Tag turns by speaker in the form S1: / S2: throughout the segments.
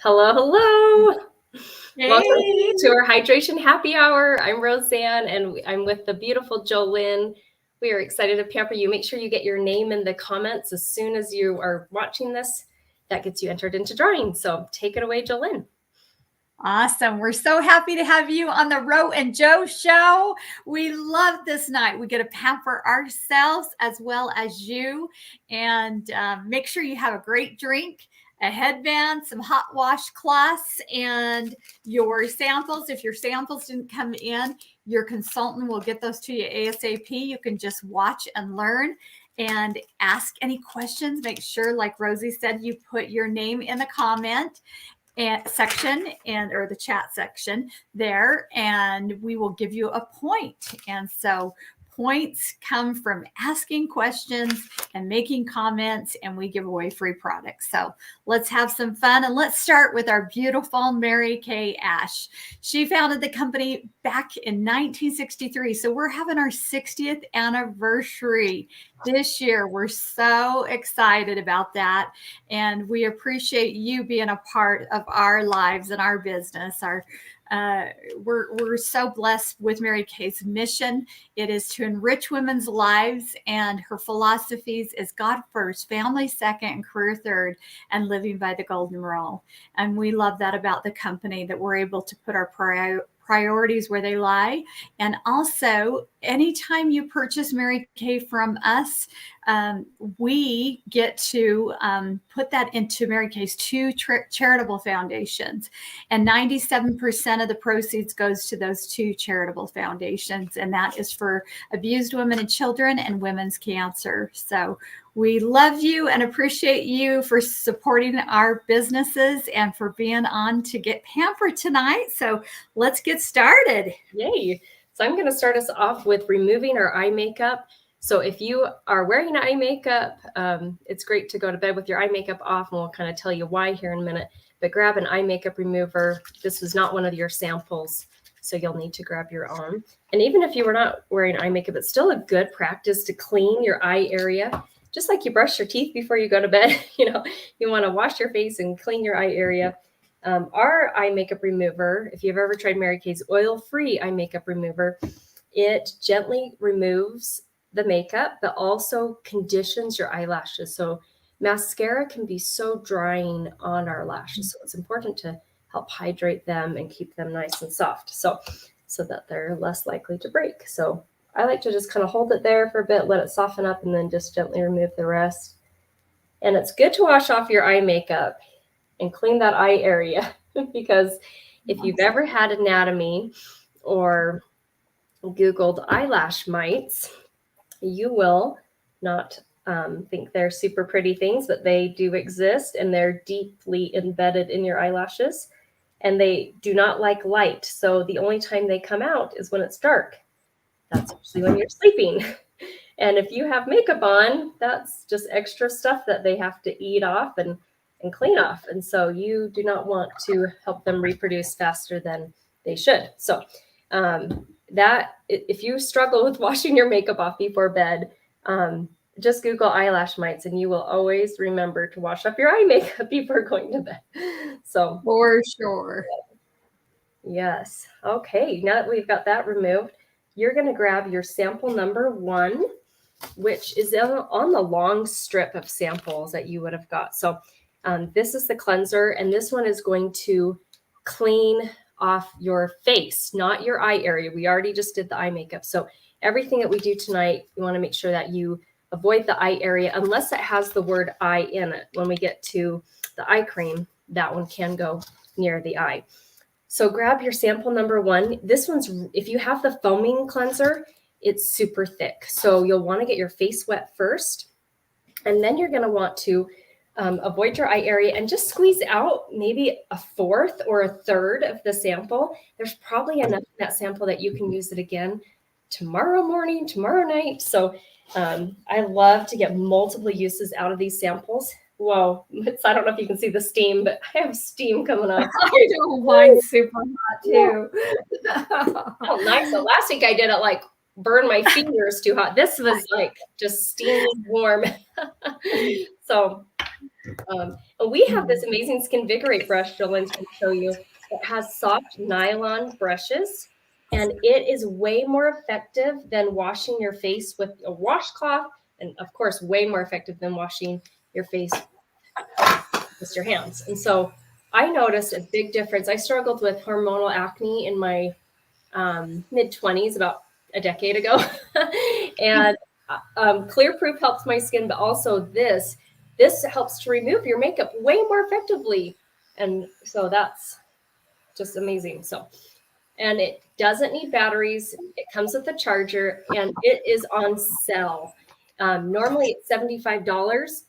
S1: Hello, hello. Welcome
S2: Hey.
S1: to our hydration happy hour. I'm Roseanne, and I'm with the beautiful Jolynn. We are excited to pamper you. Make sure you get your name in the comments as soon as you are watching this. That gets you entered into drawing. So take it away, Jolynn.
S2: Awesome. We're so happy to have you on the Ro and Joe show. We love this night. We get to pamper ourselves as well as you. And make sure you have a great drink, a headband, some hot washcloths, and your samples. If your samples didn't come in, your consultant will get those to you ASAP. You can just watch and learn and ask any questions. Make sure, like Rosie said, you put your name in the comment section or the chat section there, and we will give you a point. And so points come from asking questions and making comments, and we give away free products. So let's have some fun, and let's start with our beautiful Mary Kay Ash. She founded the company back in 1963, so we're having our 60th anniversary this year. We're so excited about that, and we appreciate you being a part of our lives and our business. We're so blessed with Mary Kay's mission. It is to enrich women's lives, and her philosophies is God first, family second, and career third, and living by the golden rule. And we love that about the company, that we're able to put our priorities where they lie. And also, anytime you purchase Mary Kay from us, we get to put that into Mary Kay's two charitable foundations, and 97% of the proceeds goes to those two charitable foundations, and that is for abused women and children and women's cancer. So we love you and appreciate you for supporting our businesses and for being on to get pampered tonight. So let's get started.
S1: Yay. So I'm going to start us off with removing our eye makeup. So if you are wearing eye makeup, it's great to go to bed with your eye makeup off, and we'll kind of tell you why here in a minute. But grab an eye makeup remover. This was not one of your samples, so you'll need to grab your own. And even if you were not wearing eye makeup, it's still a good practice to clean your eye area. Just like you brush your teeth before you go to bed, you want to wash your face and clean your eye area. Our eye makeup remover, if you've ever tried Mary Kay's oil-free eye makeup remover, it gently removes the makeup, but also conditions your eyelashes. So mascara can be so drying on our lashes. So it's important to help hydrate them and keep them nice and soft, so that they're less likely to break. So I like to just kind of hold it there for a bit, let it soften up, and then just gently remove the rest. And it's good to wash off your eye makeup and clean that eye area because if you've ever had anatomy or Googled eyelash mites, you will not think they're super pretty things, but they do exist, and they're deeply embedded in your eyelashes, and they do not like light. So the only time they come out is when it's dark. That's usually when you're sleeping. And if you have makeup on, that's just extra stuff that they have to eat off and clean off. And so you do not want to help them reproduce faster than they should. So that if you struggle with washing your makeup off before bed, just Google eyelash mites, and you will always remember to wash up your eye makeup before going to bed. So
S2: for sure.
S1: Yes. Okay. Now that we've got that removed, you're going to grab your sample number 1, which is on the long strip of samples that you would have got. So this is the cleanser, and this one is going to clean off your face, not your eye area. We already just did the eye makeup. So everything that we do tonight, you want to make sure that you avoid the eye area unless it has the word eye in it. When we get to the eye cream, that one can go near the eye. So grab your sample number 1. This one's, if you have the foaming cleanser, it's super thick. So you'll want to get your face wet first, and then you're going to want to avoid your eye area and just squeeze out maybe a 1/4 or a 1/3 of the sample. There's probably enough in that sample that you can use it again tomorrow morning, tomorrow night. So I love to get multiple uses out of these samples. Whoa, I don't know if you can see the steam, but I have steam coming up.
S2: I know, mine's super hot too.
S1: Oh, nice. So last week I did it like burn my fingers too hot. This was like just steamy warm. So And we have this amazing Skin Vigorate brush Jolen's going to show you. It has soft nylon brushes, and it is way more effective than washing your face with a washcloth, and of course, way more effective than washing your face with your hands. And so I noticed a big difference. I struggled with hormonal acne in my mid 20s, about a decade ago. And Clear Proof helps my skin, but also this helps to remove your makeup way more effectively. And so that's just amazing. So, and it doesn't need batteries. It comes with a charger, and it is on sale. Normally it's $75.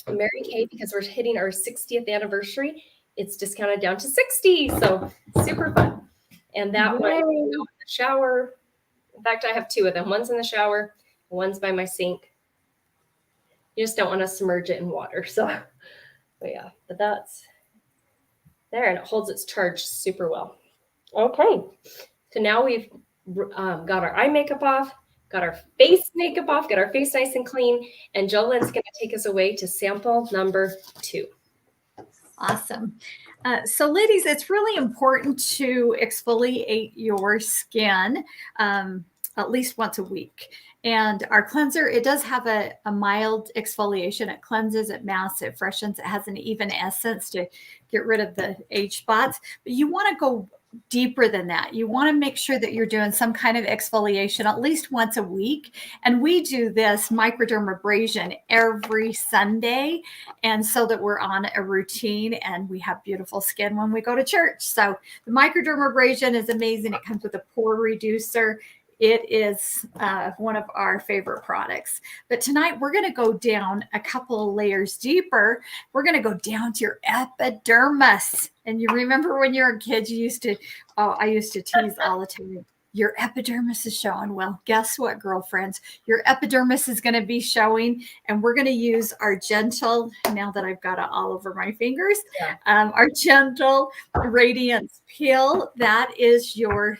S1: Mary Kay, because we're hitting our 60th anniversary, it's discounted down to 60. So super fun. And that one, you go in the shower. In fact, I have two of them. One's in the shower, one's by my sink. You just don't want to submerge it in water. So, but yeah, but that's there, and it holds its charge super well. Okay, so now we've got our eye makeup off, got our face makeup off, got our face nice and clean, and Jolen's going to take us away to sample number 2.
S2: Awesome. So ladies, it's really important to exfoliate your skin at least once a week. And our cleanser, it does have a mild exfoliation. It cleanses, it masks, it freshens, it has an even essence to get rid of the age spots. But you want to go deeper than that. You want to make sure that you're doing some kind of exfoliation at least once a week. And we do this microdermabrasion every Sunday. And so that we're on a routine and we have beautiful skin when we go to church. So the microdermabrasion is amazing. It comes with a pore reducer. It is one of our favorite products. But tonight we're going to go down a couple of layers deeper. We're going to go down to your epidermis. And you remember when you were a kid, you used to, I used to tease all the time, your epidermis is showing. Well, guess what, girlfriends? Your epidermis is going to be showing. And we're going to use our gentle, now that I've got it all over my fingers, our gentle radiance peel. That is your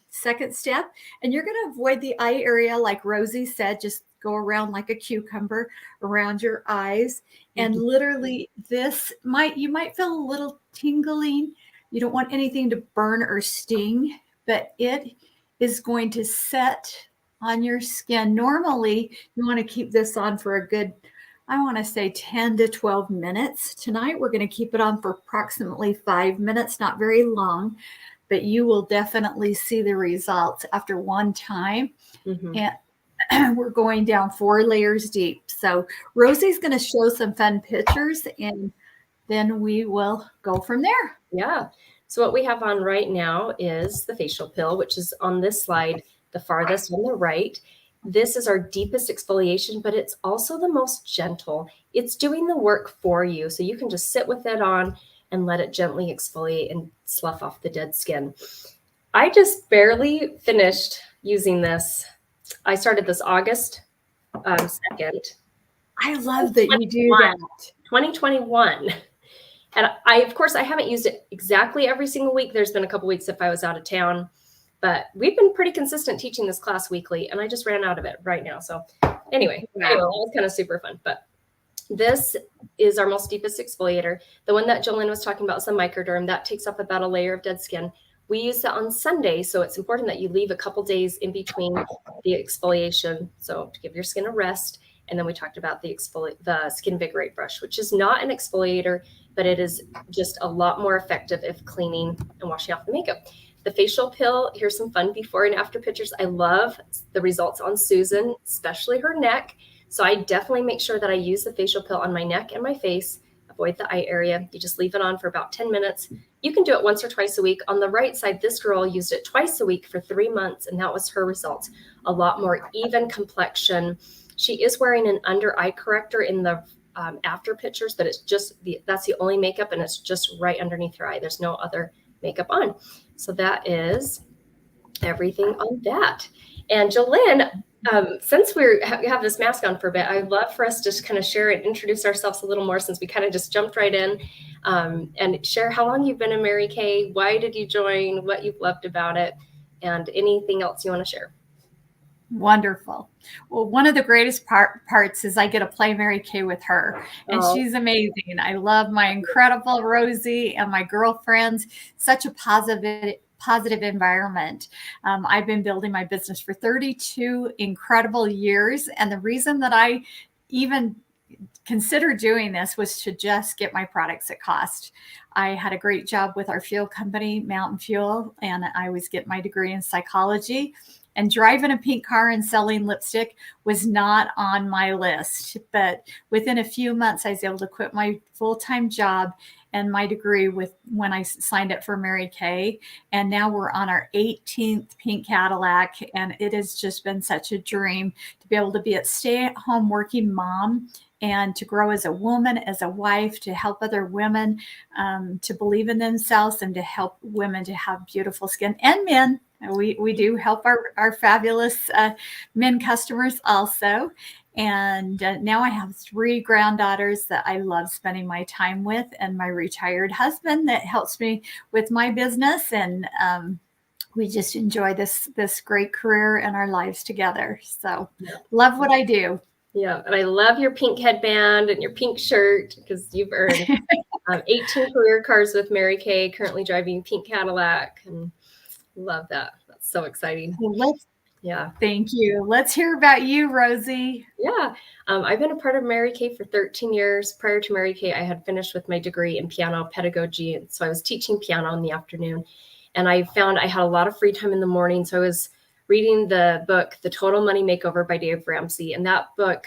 S2: second step. And you're going to avoid the eye area, like Rosie said, just go around like a cucumber around your eyes. And literally you might feel a little tingling. You don't want anything to burn or sting, but it is going to set on your skin. Normally, you want to keep this on for a good, I want to say 10 to 12 minutes. Tonight, we're going to keep it on for approximately 5 minutes, not very long, but you will definitely see the results after one time. And we're going down 4 layers deep. So Rosie's going to show some fun pictures, and then we will go from there.
S1: Yeah. So what we have on right now is the facial peel, which is on this slide, the farthest on the right. This is our deepest exfoliation, but it's also the most gentle. It's doing the work for you. So you can just sit with it on and let it gently exfoliate and slough off the dead skin. I just barely finished using this. I started this August 2nd.
S2: I love that you do that.
S1: 2021. And of course, I haven't used it exactly every single week. There's been a couple weeks if I was out of town, but we've been pretty consistent teaching this class weekly, and I just ran out of it right now. So anyway, that was kind of super fun. But this is our most deepest exfoliator. The one that Jolene was talking about is the microderm. That takes up about a layer of dead skin. We use that on Sunday, so it's important that you leave a couple days in between the exfoliation, so to give your skin a rest. And then we talked about the Skin Vigorate brush, which is not an exfoliator, but it is just a lot more effective if cleaning and washing off the makeup. The facial peel, here's some fun before and after pictures. I love the results on Susan, especially her neck. So I definitely make sure that I use the facial peel on my neck and my face. Avoid the eye area. You just leave it on for about 10 minutes. You can do it once or twice a week. On the right side, this girl used it twice a week for 3 months, and that was her results. A lot more even complexion. She is wearing an under eye corrector in the after pictures, but it's just that's the only makeup, and it's just right underneath her eye. There's no other makeup on. So that is everything on that. And Jolene, since we have this mask on for a bit, I'd love for us to just kind of share and introduce ourselves a little more, since we kind of just jumped right in, and share how long you've been in Mary Kay, why did you join, what you've loved about it, and anything else you want to share.
S2: Wonderful. Well, one of the greatest parts is I get to play Mary Kay with her, and
S1: Oh,
S2: she's amazing. I love my incredible Rosie and my girlfriends. Such a positive environment. I've been building my business for 32 incredible years, and the reason that I even consider doing this was to just get my products at cost. I had a great job with our fuel company, Mountain Fuel, and I was getting my degree in psychology. And driving a pink car and selling lipstick was not on my list. But within a few months, I was able to quit my full-time job and my degree when I signed up for Mary Kay. And now we're on our 18th pink Cadillac. And it has just been such a dream to be able to be a stay-at-home working mom and to grow as a woman, as a wife, to help other women to believe in themselves and to help women to have beautiful skin, and men. We do help our fabulous men customers also. And now I have 3 granddaughters that I love spending my time with, and my retired husband that helps me with my business. And we just enjoy this great career and our lives together. So love what I do.
S1: yeah. And I love your pink headband and your pink shirt, because you've earned 18 career cars with Mary Kay, currently driving pink Cadillac, and love that. That's so exciting. Yeah.
S2: Thank you. Let's hear about you, Rosie.
S1: Yeah. I've been a part of Mary Kay for 13 years. Prior to Mary Kay, I had finished with my degree in piano pedagogy. And so I was teaching piano in the afternoon. And I found I had a lot of free time in the morning. So I was reading the book, The Total Money Makeover by Dave Ramsey. And that book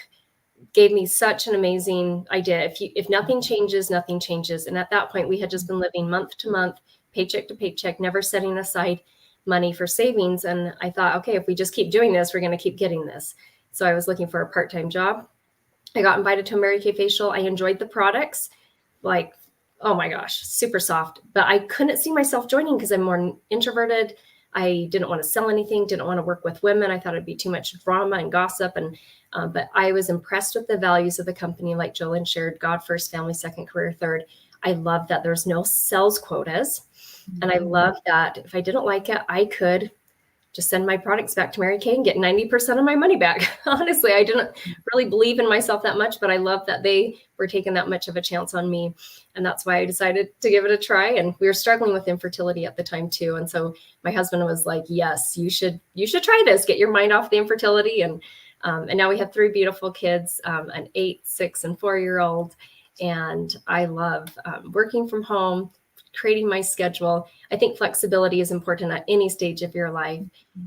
S1: gave me such an amazing idea. If nothing changes, nothing changes. And at that point, we had just been living month to month, paycheck to paycheck, never setting aside money for savings. And I thought, okay, if we just keep doing this, we're going to keep getting this. So I was looking for a part-time job. I got invited to a Mary Kay facial. I enjoyed the products, like, oh my gosh, super soft. But I couldn't see myself joining because I'm more introverted. I didn't want to sell anything, didn't want to work with women. I thought it'd be too much drama and gossip. And but I was impressed with the values of the company, like Jolynn shared: God first, family second, career third. I love that there's no sales quotas. And I love that if I didn't like it, I could just send my products back to Mary Kay and get 90% of my money back. Honestly, I didn't really believe in myself that much, but I love that they were taking that much of a chance on me. And that's why I decided to give it a try. And we were struggling with infertility at the time too. And so my husband was like, yes, you should try this, get your mind off the infertility. And now we have 3 beautiful kids, an 8, 6, and 4-year-old. And I love working from home, creating my schedule. I think flexibility is important at any stage of your life.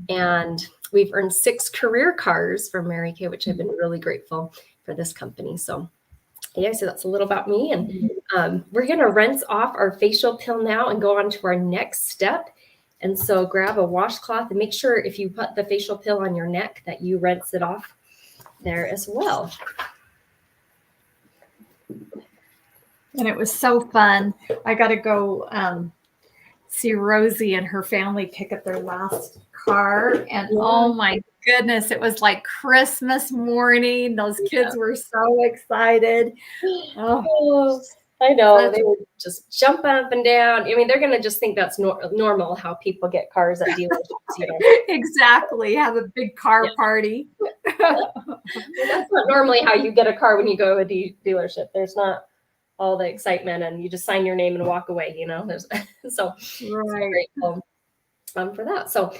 S1: And we've earned 6 career cars from Mary Kay, which I've been really grateful for this company. So yeah, so that's a little about me. And we're going to rinse off our facial peel now and go on to our next step. And so grab a washcloth and make sure if you put the facial peel on your neck that you rinse it off there as well.
S2: And it was so fun. I got to go see Rosie and her family pick up their last car. And oh my goodness, it was like Christmas morning. Those kids were so excited.
S1: Oh, I know. They would just jump up and down. I mean, they're going to just think that's normal how people get cars at dealerships. You know?
S2: Exactly. Have a big car party.
S1: That's not normally how you get a car when you go to a dealership. There's not all the excitement and you just sign your name and walk away, you know. So grateful for that. So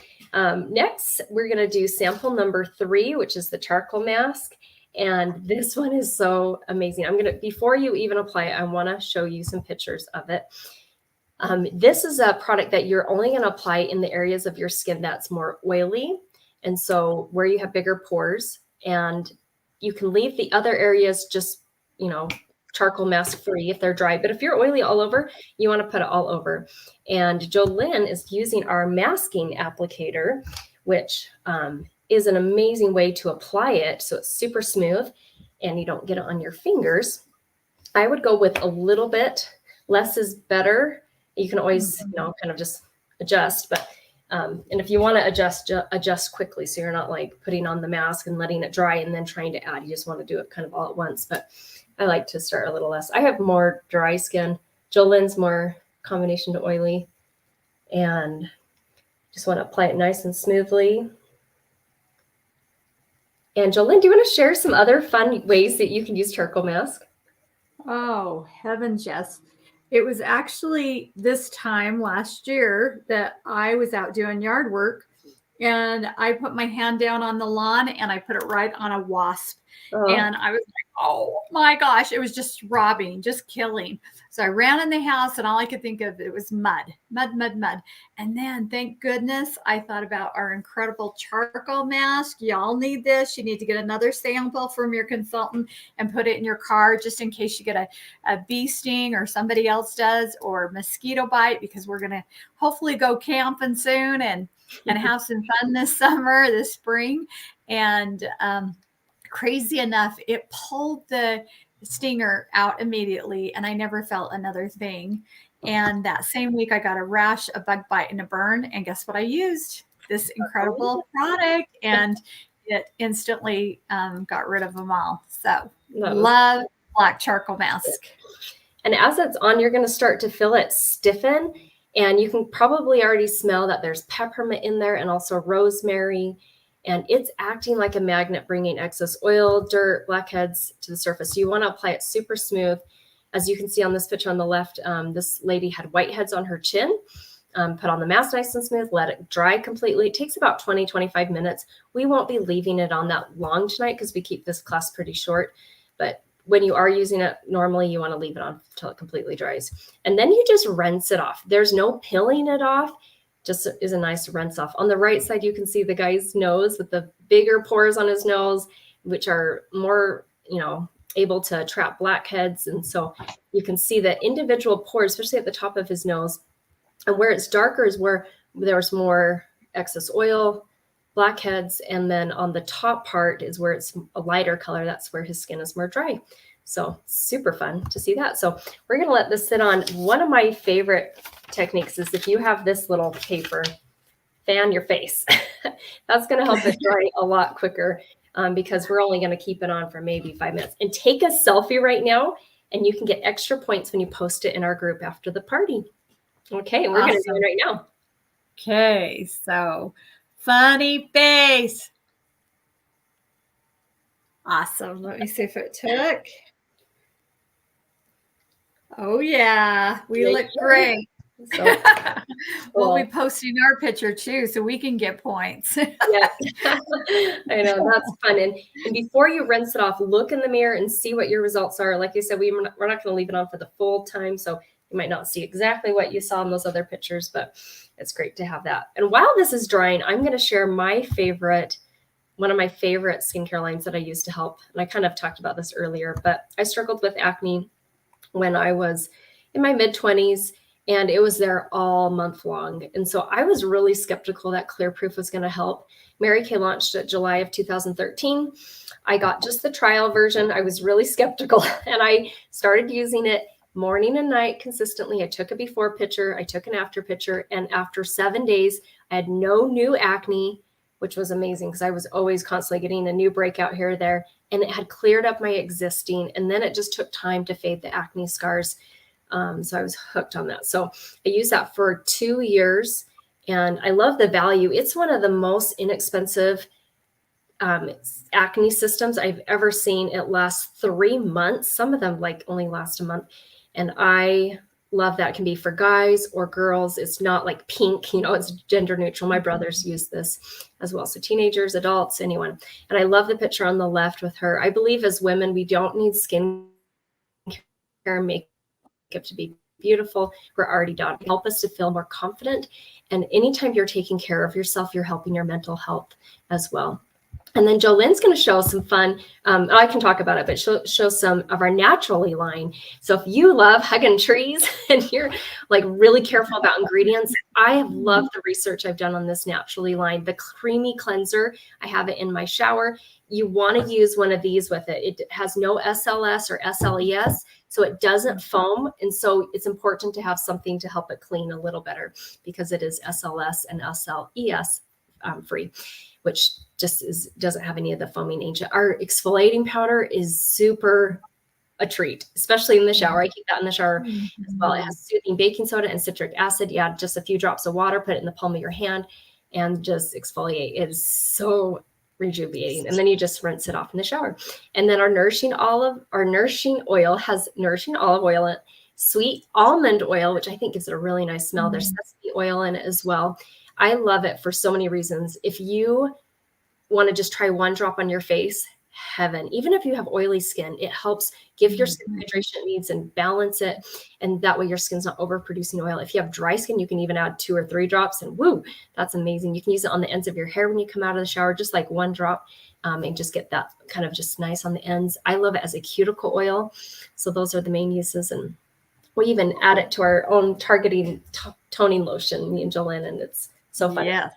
S1: next we're going to do sample number 3, which is the charcoal mask. And this one is so amazing. before you even apply it, I want to show you some pictures of it. This is a product that you're only going to apply in the areas of your skin that's more oily. And so where you have bigger pores, and you can leave the other areas just, you know, charcoal mask free if they're dry. But if you're oily all over, you want to put it all over. And Jolynn is using our masking applicator, which is an amazing way to apply it. So it's super smooth and you don't get it on your fingers. I would go with a little bit. Less is better. You can always, you know, kind of just adjust. But and if you want to adjust quickly, so you're not like putting on the mask and letting it dry and then trying to add. You just want to do it kind of all at once. But I like to start a little less. I have more dry skin. Jolynn's more combination to oily. And just want to apply it nice and smoothly. And Jolene, do you want to share some other fun ways that you can use charcoal mask?
S2: Oh, heavens, yes. It was actually this time last year that I was out doing yard work, and I put my hand down on the lawn and I put it right on a wasp.
S1: Oh,
S2: And I was like, oh my gosh, it was just robbing, just killing. So I ran in the house and all I could think of, it was mud, mud, mud, mud. And then thank goodness I thought about our incredible charcoal mask. Y'all need this. You need to get another sample from your consultant and put it in your car just in case you get a bee sting or somebody else does, or mosquito bite, because we're going to hopefully go camping soon and have some fun this summer, this spring. And crazy enough, it pulled the stinger out immediately, and I never felt another thing. And that same week, I got a rash, a bug bite, and a burn. And guess what I used? This incredible product, and it instantly got rid of them all. So love black charcoal mask.
S1: And as it's on, you're going to start to feel it stiffen. And you can probably already smell that there's peppermint in there and also rosemary. And it's acting like a magnet, bringing excess oil, dirt, blackheads to the surface. So you want to apply it super smooth. As you can see on this picture on the left, this lady had whiteheads on her chin. Put on the mask nice and smooth, let it dry completely. It takes about 20-25 minutes. We won't be leaving it on that long tonight because we keep this class pretty short. But when you are using it, normally you want to leave it on until it completely dries. And then you just rinse it off. There's no peeling it off. Just is a nice rinse off. On the right side, you can see the guy's nose with the bigger pores on his nose, which are more, able to trap blackheads. And so you can see the individual pores, especially at the top of his nose. And where it's darker is where there's more excess oil, blackheads. And then on the top part is where it's a lighter color. That's where his skin is more dry. So super fun to see that. So we're going to let this sit on. One of my favorite techniques is if you have this little paper, fan your face. That's going to help it dry a lot quicker because we're only going to keep it on for maybe 5 minutes. And take a selfie right now, and you can get extra points when you post it in our group after the party. Okay, we're going to do it right now.
S2: Okay, so funny face. Awesome. Let me see if it took. Oh, yeah. We look great. So, we'll be posting our picture too, so we can get points.
S1: Yeah, I know, that's fun. And before you rinse it off, look in the mirror and see what your results are. Like I said, we're not going to leave it on for the full time, so you might not see exactly what you saw in those other pictures, but it's great to have that. And while this is drying, I'm going to share one of my favorite skincare lines that I use to help. And I kind of talked about this earlier, but I struggled with acne when I was in my mid-20s, and it was there all month long. And so I was really skeptical that Clear Proof was going to help. Mary Kay launched it July of 2013. I got just the trial version. I was really skeptical, and I started using it morning and night consistently. I took a before picture, I took an after picture, and after 7 days, I had no new acne, which was amazing because I was always constantly getting a new breakout here or there, and it had cleared up my existing, and then it just took time to fade the acne scars. So I was hooked on that. So I used that for 2 years, and I love the value. It's one of the most inexpensive acne systems I've ever seen. It lasts 3 months. Some of them only last a month. And I love that. It can be for guys or girls. It's not like pink, it's gender neutral. My brothers use this as well. So teenagers, adults, anyone. And I love the picture on the left with her. I believe as women, we don't need skin care makeup to be beautiful. We're already done. Help us to feel more confident. And anytime you're taking care of yourself, you're helping your mental health as well. And then Jolene's going to show some fun. I can talk about it, but she'll show some of our Naturally line. So if you love hugging trees and you're really careful about ingredients, I have loved the research I've done on this Naturally line. The creamy cleanser, I have it in my shower. You want to use one of these with it. It has no SLS or SLES, so it doesn't foam. And so it's important to have something to help it clean a little better because it is SLS and SLES free, which just doesn't have any of the foaming agent. Our exfoliating powder is super a treat, especially in the shower. I keep that in the shower as well. It has soothing baking soda and citric acid. You add just a few drops of water, put it in the palm of your hand, and just exfoliate. It is so rejuvenating. And then you just rinse it off in the shower. And then our nourishing oil has nourishing olive oil in it, sweet almond oil, which I think gives it a really nice smell. There's sesame oil in it as well. I love it for so many reasons. If you want to just try one drop on your face, heaven. Even if you have oily skin, it helps give your skin hydration it needs and balance it. And that way your skin's not overproducing oil. If you have dry skin, you can even add 2 or 3 drops and woo, that's amazing. You can use it on the ends of your hair when you come out of the shower, just like 1 drop, and just get that kind of just nice on the ends. I love it as a cuticle oil. So those are the main uses. And we even add it to our own targeting toning lotion, me and Jolene, and it's so fun.
S2: Yeah.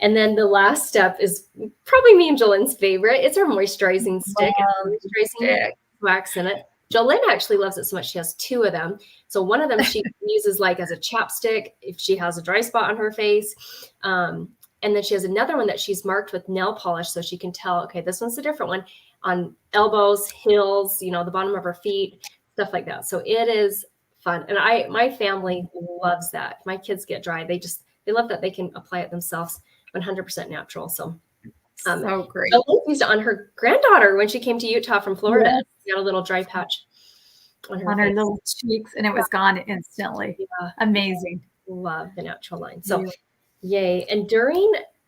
S1: And then the last step is probably me and Jolene's favorite. It's our moisturizing stick. Moisturizing wax in it. Jolene actually loves it so much she has 2 of them. So one of them she uses like as a chapstick if she has a dry spot on her face. And then she has another one that she's marked with nail polish so she can tell, okay, this one's a different one, on elbows, heels, the bottom of her feet, stuff like that. So it is fun. And my family loves that. My kids get dry. They love that they can apply it themselves, 100% natural. So
S2: great.
S1: Jolene used it on her granddaughter when she came to Utah from Florida.
S2: Yes.
S1: She got a little dry patch on her
S2: little cheeks, and it was gone instantly. Yeah. Amazing.
S1: Love the natural line. So yay. And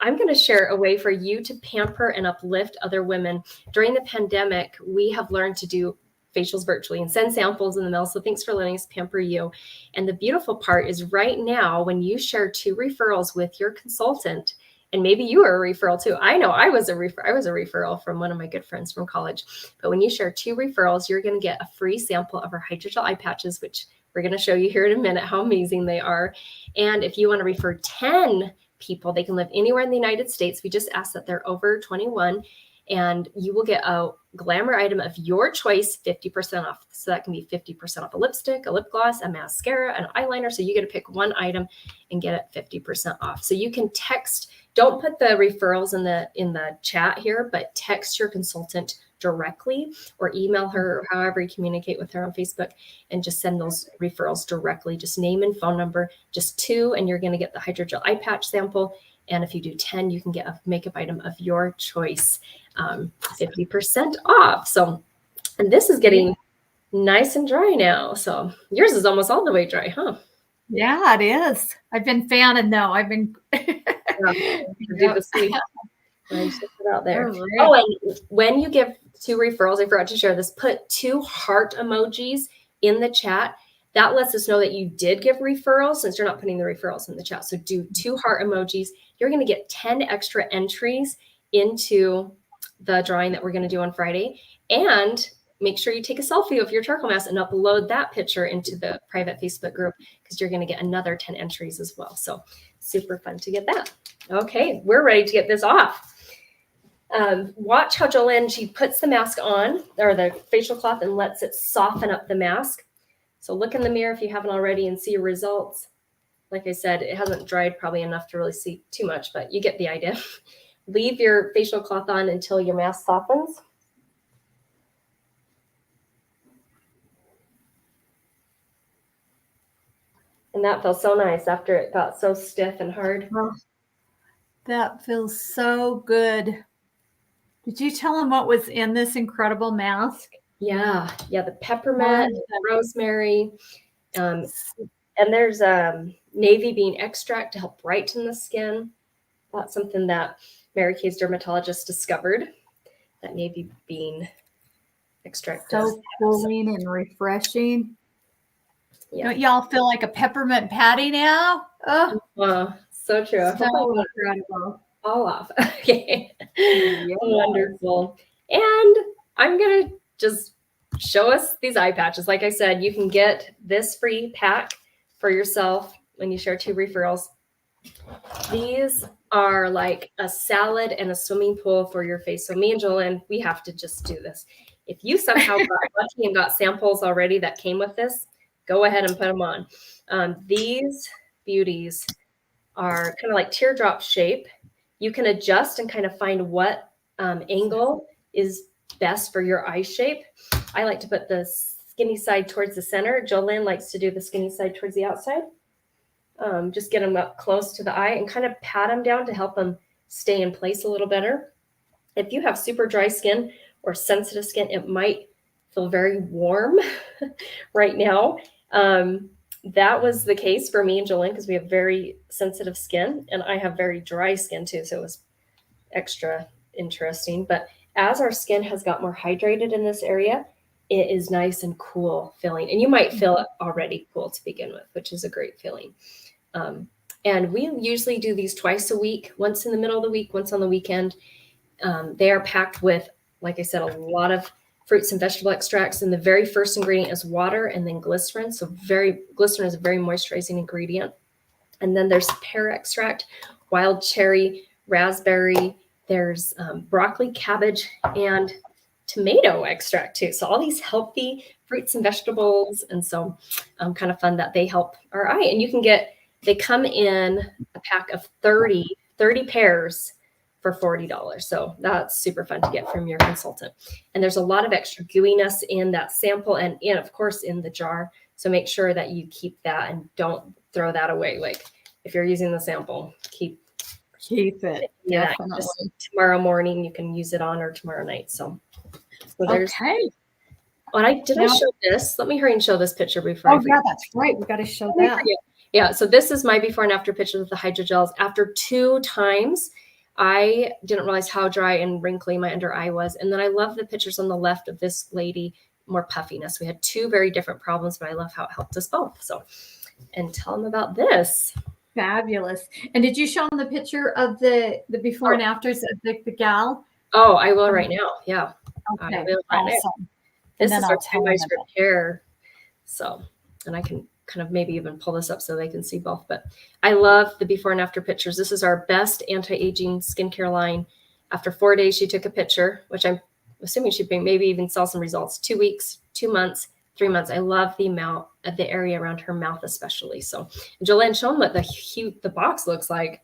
S1: I'm going to share a way for you to pamper and uplift other women. During the pandemic, we have learned to do facials virtually and send samples in the mail. So thanks for letting us pamper you. And the beautiful part is right now, when you share 2 referrals with your consultant, and maybe you are a referral too. I know I was a referral from one of my good friends from college. But when you share 2 referrals, you're going to get a free sample of our hydrogel eye patches, which we're going to show you here in a minute how amazing they are. And if you want to refer 10 people, they can live anywhere in the United States. We just ask that they're over 21. And you will get a glamour item of your choice, 50% off. So that can be 50% off a lipstick, a lip gloss, a mascara, an eyeliner. So you get to pick one item and get it 50% off. So you can text, don't put the referrals in the chat here, but text your consultant directly or email her, or however you communicate with her on Facebook, and just send those referrals directly. Just name and phone number, just 2, and you're going to get the hydrogel eye patch sample. And if you do 10, you can get a makeup item of your choice, 50% off. So, and this is getting nice and dry now. So yours is almost all the way dry, huh?
S2: Yeah, it is. I've been fanning though. I've been
S1: do the sweet. Just put it out there. Oh, and when you give 2 referrals, I forgot to share this, put 2 heart emojis in the chat. That lets us know that you did give referrals, since you're not putting the referrals in the chat. So do 2 heart emojis. You're going to get 10 extra entries into the drawing that we're going to do on Friday. And make sure you take a selfie of your charcoal mask and upload that picture into the private Facebook group, because you're going to get another 10 entries as well. So super fun to get that. Okay, we're ready to get this off. Watch how Jolene, she puts the mask on, or the facial cloth, and lets it soften up the mask. So look in the mirror if you haven't already and see your results. Like I said, it hasn't dried probably enough to really see too much, but you get the idea. Leave your facial cloth on until your mask softens. And that feels so nice after it got so stiff and hard.
S2: Oh, that feels so good. Did you tell them what was in this incredible mask?
S1: Yeah, the peppermint, the rosemary, and there's navy bean extract to help brighten the skin. That's something that Mary Kay's dermatologist discovered, that navy bean extract.
S2: So cooling and refreshing.
S1: Yeah.
S2: Don't y'all feel like a peppermint patty now? Oh,
S1: so true.
S2: So incredible.
S1: All off. Okay. Yes. Wonderful. And I'm going to just show us these eye patches. Like I said, you can get this free pack for yourself when you share 2 referrals. These are like a salad and a swimming pool for your face. So me and Jolene, we have to just do this. If you somehow got lucky and got samples already that came with this, go ahead and put them on. These beauties are kind of like teardrop shape. You can adjust and kind of find what angle is best for your eye shape. I like to put the skinny side towards the center. Jolene likes to do the skinny side towards the outside. Just get them up close to the eye and kind of pat them down to help them stay in place a little better. If you have super dry skin or sensitive skin, it might feel very warm right now. That was the case for me and Jolene because we have very sensitive skin, and I have very dry skin too. So it was extra interesting. But as our skin has got more hydrated in this area, it is nice and cool feeling. And you might feel it already cool to begin with, which is a great feeling. And we usually do these twice a week, once in the middle of the week, once on the weekend. They are packed with, like I said, a lot of fruits and vegetable extracts. And the very first ingredient is water and then glycerin. So glycerin is a very moisturizing ingredient. And then there's pear extract, wild cherry, raspberry, there's broccoli, cabbage, and tomato extract too. So all these healthy fruits and vegetables. And so kind of fun that they help our eye. And they come in a pack of 30 pairs for $40. So that's super fun to get from your consultant. And there's a lot of extra gooiness in that sample and of course in the jar. So make sure that you keep that and don't throw that away. Like if you're using the sample, keep
S2: it.
S1: Yeah, tomorrow morning you can use it on or tomorrow night. So there's
S2: okay.
S1: I show this. Let me hurry and show this picture before.
S2: Oh yeah, that's right. We got to show that.
S1: Yeah. So this is my before and after picture with the hydrogels. After 2 times, I didn't realize how dry and wrinkly my under eye was. And then I love the pictures on the left of this lady, more puffiness. We had 2 very different problems, but I love how it helped us both. So, and tell them about this.
S2: Fabulous. And did you show them the picture of the before and afters of the gal?
S1: Oh, I will right now. Yeah.
S2: Okay. Awesome.
S1: This is our nice repair. So, and I can kind of maybe even pull this up so they can see both. But I love the before and after pictures. This is our best anti-aging skincare line. After 4 days, she took a picture, which I'm assuming she maybe even saw some results. 2 weeks, 2 months, 3 months. I love the amount of the area around her mouth, especially. So, Jolene, show them what the box looks like.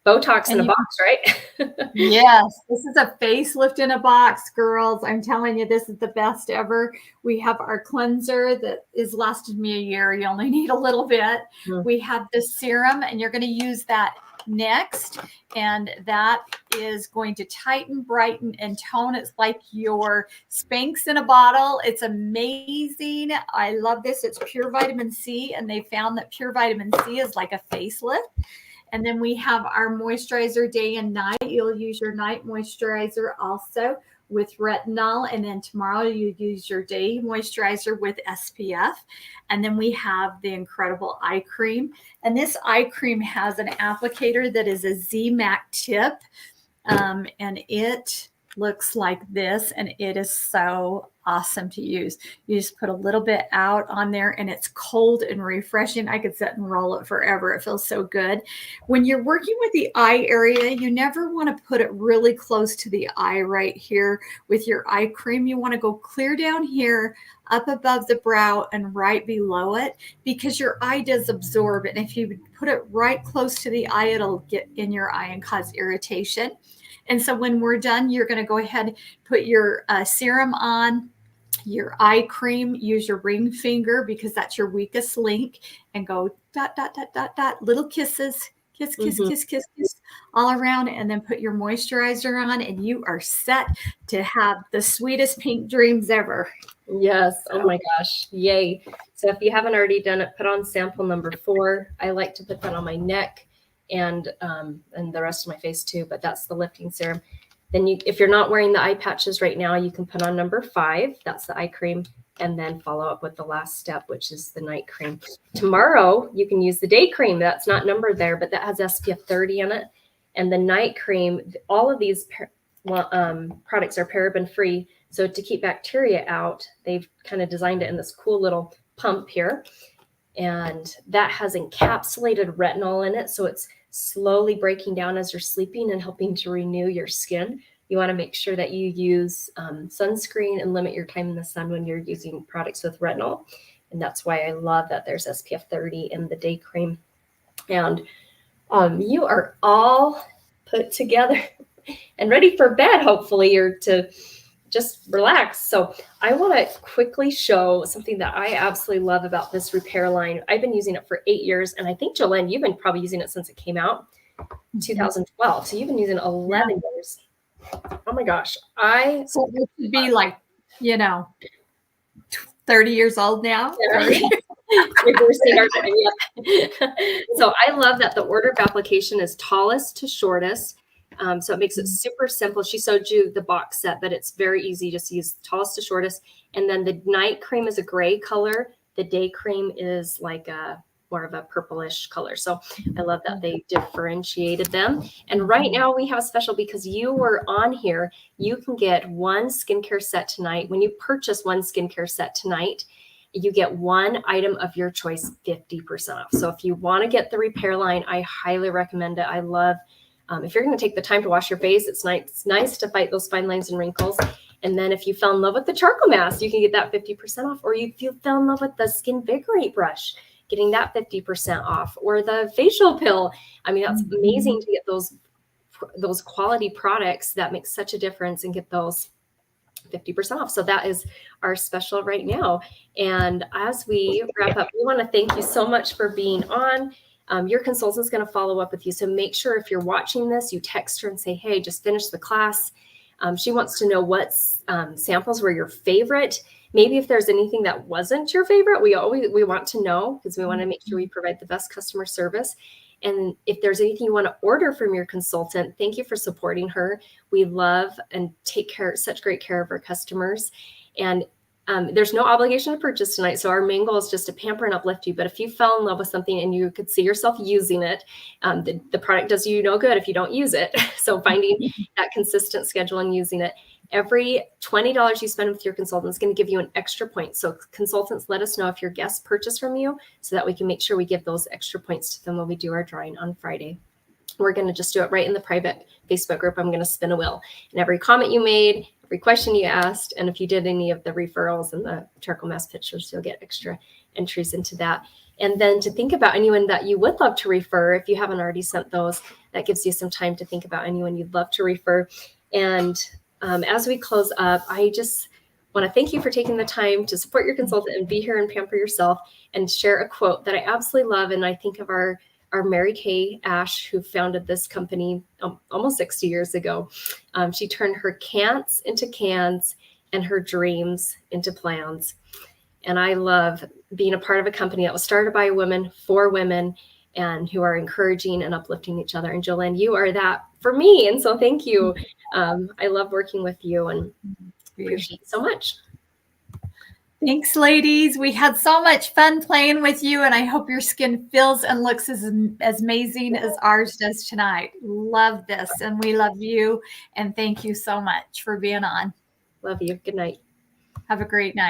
S1: Botox in a box, right?
S2: Yes, this is a facelift in a box, girls. I'm telling you, this is the best ever. We have our cleanser that has lasted me a year. You only need a little bit. We have the serum, and you're going to use that next. And that is going to tighten, brighten, and tone. It's like your Spanx in a bottle. It's amazing. I love this. It's pure vitamin C, and they found that pure vitamin C is like a facelift. And then we have our moisturizer day and night. You'll use your night moisturizer also with retinol. And then tomorrow you use your day moisturizer with SPF. And then we have the incredible eye cream. And this eye cream has an applicator that is a Z-Mac tip. And it looks like this, and it is so awesome to use. You just put a little bit out on there, and it's cold and refreshing. I could sit and roll it forever. It feels so good. When you're working with the eye area, you never want to put it really close to the eye right here with your eye cream. You want to go clear down here, up above the brow and right below it, because your eye does absorb it. And if you put it right close to the eye, it'll get in your eye and cause irritation. And so when we're done, you're going to go ahead and put your serum on, your eye cream, use your ring finger because that's your weakest link, and go dot, dot, dot, dot, dot, little kisses, kiss, kiss, kiss, kiss, kiss, all around, and then put your moisturizer on, and you are set to have the sweetest pink dreams ever.
S1: Yes. Oh my gosh. Yay. So if you haven't already done it, put on sample number 4. I like to put that on my neck and the rest of my face too, but that's the lifting serum. Then if you're not wearing the eye patches right now, you can put on number 5. That's the eye cream, and then follow up with the last step, which is the night cream. Tomorrow, you can use the day cream. That's not numbered there, but that has SPF 30 in it. And the night cream, all of these products are paraben free. So to keep bacteria out, they've kind of designed it in this cool little pump here. And that has encapsulated retinol in it. So it's slowly breaking down as you're sleeping and helping to renew your skin. You want to make sure that you use sunscreen and limit your time in the sun when you're using products with retinol. And that's why I love that there's SPF 30 in the day cream. And you are all put together and ready for bed, hopefully, or to just relax. So I want to quickly show something that I absolutely love about this repair line. I've been using it for 8 years. And I think, Jolene, you've been probably using it since it came out, 2012. So you've been using it 11 years. Oh my gosh.
S2: So it should be like, 30 years old now.
S1: Reversing our time. Yep. So I love that the order of application is tallest to shortest. So it makes it super simple. She showed you the box set, but it's very easy just to use tallest to shortest. And then the night cream is a gray color. The day cream is like a more of a purplish color. So I love that they differentiated them. And right now we have a special because you were on here. You can get one skincare set tonight. When you purchase one skincare set tonight, you get one item of your choice 50% off. So if you want to get the repair line, I highly recommend it. I love, if you're going to take the time to wash your face, it's nice to fight those fine lines and wrinkles. And then if you fell in love with the charcoal mask, you can get that 50% off. Or if you fell in love with the Skin Vigorate brush, getting that 50% off. Or the facial pill. I mean, that's amazing to get those quality products that make such a difference and get those 50% off. So that is our special right now. And as we wrap up, we want to thank you so much for being on. Your consultant is going to follow up with you. So make sure if you're watching this, you text her and say, hey, just finished the class. She wants to know what samples were your favorite. Maybe if there's anything that wasn't your favorite, we want to know because we want to make sure we provide the best customer service. And if there's anything you want to order from your consultant, thank you for supporting her. We love and take such great care of our customers. And there's no obligation to purchase tonight. So our main goal is just to pamper and uplift you. But if you fell in love with something and you could see yourself using it, the product does you no good if you don't use it. So finding that consistent schedule and using it. Every $20 you spend with your consultant is going to give you an extra point. So consultants, let us know if your guests purchase from you so that we can make sure we give those extra points to them when we do our drawing on Friday. We're going to just do it right in the private Facebook group. I'm going to spin a wheel. And every comment you made, every question you asked, and if you did any of the referrals and the charcoal mask pictures, you'll get extra entries into that. And then to think about anyone that you would love to refer, if you haven't already sent those, that gives you some time to think about anyone you'd love to refer. And as we close up, I just want to thank you for taking the time to support your consultant and be here and pamper yourself and share a quote that I absolutely love. And I think of our Mary Kay Ash, who founded this company almost 60 years ago. She turned her can'ts into cans and her dreams into plans. And I love being a part of a company that was started by a woman for women and who are encouraging and uplifting each other. And Jolene, you are that for me. And so thank you. I love working with you and appreciate it so much.
S2: Thanks, ladies. We had so much fun playing with you, and I hope your skin feels and looks as amazing as ours does tonight. Love this, and we love you, and thank you so much for being on.
S1: Love you. Good night.
S2: Have a great night.